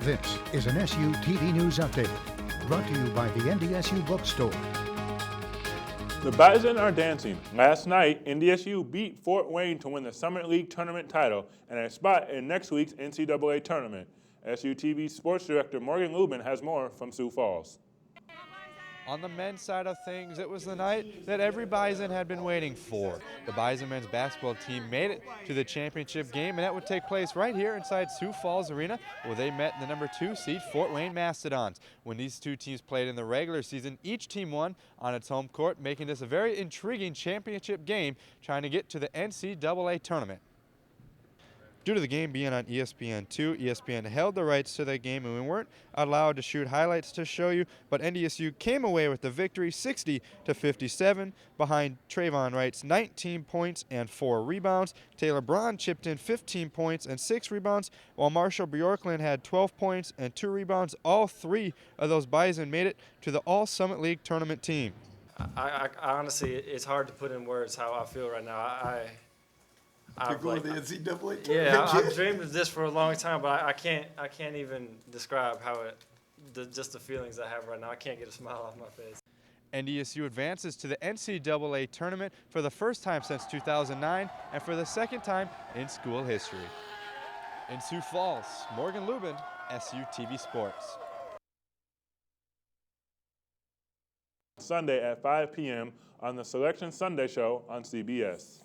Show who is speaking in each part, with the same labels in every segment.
Speaker 1: This is an SU TV News Update, brought to you by the NDSU Bookstore.
Speaker 2: The Bison are dancing. Last night, NDSU beat Fort Wayne to win the Summit League tournament title and a spot in next week's NCAA Tournament. SU TV Sports Director Morgan Lubin has more from Sioux Falls.
Speaker 3: On the men's side of things, it was the night that every Bison had been waiting for. The Bison men's basketball team made it to the championship game, and that would take place right here inside Sioux Falls Arena, where they met the number 2 seed Fort Wayne Mastodons. When these two teams played in the regular season, each team won on its home court, making this a very intriguing championship game trying to get to the NCAA Tournament. Due to the game being on ESPN2, ESPN held the rights to that game, and we weren't allowed to shoot highlights to show you, but NDSU came away with the victory 60-57 behind Trayvon Wright's 19 points and 4 rebounds. Taylor Braun chipped in 15 points and 6 rebounds, while Marshall Bjorklund had 12 points and 2 rebounds. All 3 of those Bison made it to the All-Summit League tournament team.
Speaker 4: I honestly, it's hard to put in words how I feel right now.
Speaker 5: To go to the NCAA tournament.
Speaker 4: Yeah, I've dreamed of this for a long time, but I can't even describe how just the feelings I have right now. I can't get a smile off my face.
Speaker 3: NDSU advances to the NCAA tournament for the first time since 2009 and for the second time in school history. In Sioux Falls, Morgan Lubin, SU TV Sports.
Speaker 2: Sunday at 5 p.m. on the Selection Sunday Show on CBS.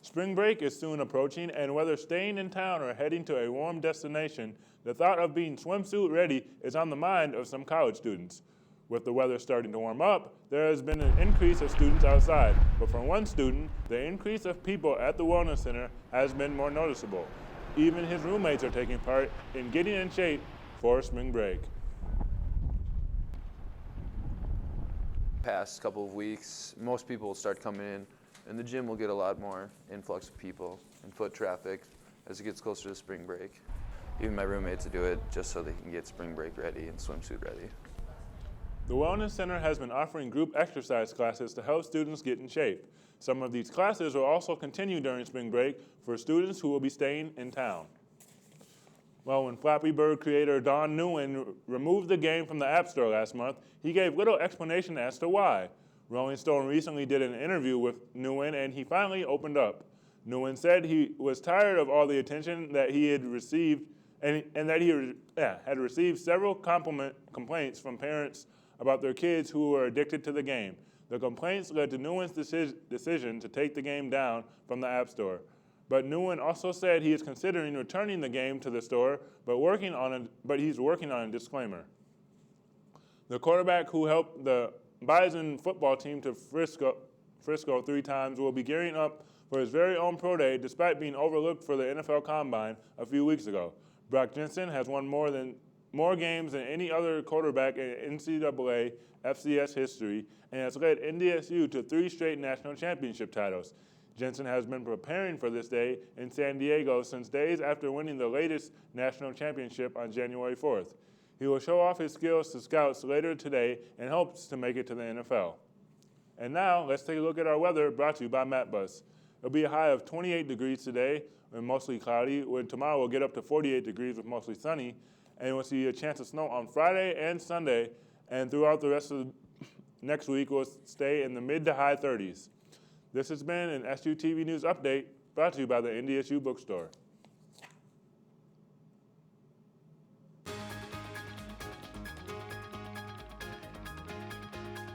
Speaker 2: Spring break is soon approaching, and whether staying in town or heading to a warm destination, the thought of being swimsuit ready is on the mind of some college students. With the weather starting to warm up, there has been an increase of students outside, but for one student, the increase of people at the Wellness Center has been more noticeable. Even his roommates are taking part in getting in shape for spring break.
Speaker 6: Past couple of weeks, most people will start coming in, and the gym will get a lot more influx of people and foot traffic as it gets closer to spring break. Even my roommates do it just so they can get spring break ready and swimsuit ready.
Speaker 2: The Wellness Center has been offering group exercise classes to help students get in shape. Some of these classes will also continue during spring break for students who will be staying in town. Well, when Flappy Bird creator Don Nguyen removed the game from the App Store last month, he gave little explanation as to why. Rolling Stone recently did an interview with Nguyen, and he finally opened up. Nguyen said he was tired of all the attention that he had received, and that he had received several complaints from parents about their kids who were addicted to the game. The complaints led to Nguyen's decision to take the game down from the App Store. But Nguyen also said he is considering returning the game to the store, but he's working on a disclaimer. The quarterback who helped the Bison football team to Frisco 3 times will be gearing up for his very own pro day despite being overlooked for the NFL Combine a few weeks ago. Brock Jensen has won more games than any other quarterback in NCAA FCS history and has led NDSU to 3 straight national championship titles. Jensen has been preparing for this day in San Diego since days after winning the latest national championship on January 4th. He will show off his skills to scouts later today and hopes to make it to the NFL. And now, let's take a look at our weather brought to you by MapBus. It'll be a high of 28 degrees today and mostly cloudy, when tomorrow we'll get up to 48 degrees with mostly sunny, and we'll see a chance of snow on Friday and Sunday, and throughout the rest of next week we'll stay in the mid to high 30s. This has been an SU TV News Update brought to you by the NDSU Bookstore.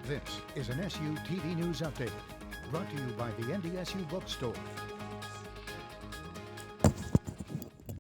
Speaker 1: This is an SU TV News Update, brought to you by the NDSU Bookstore.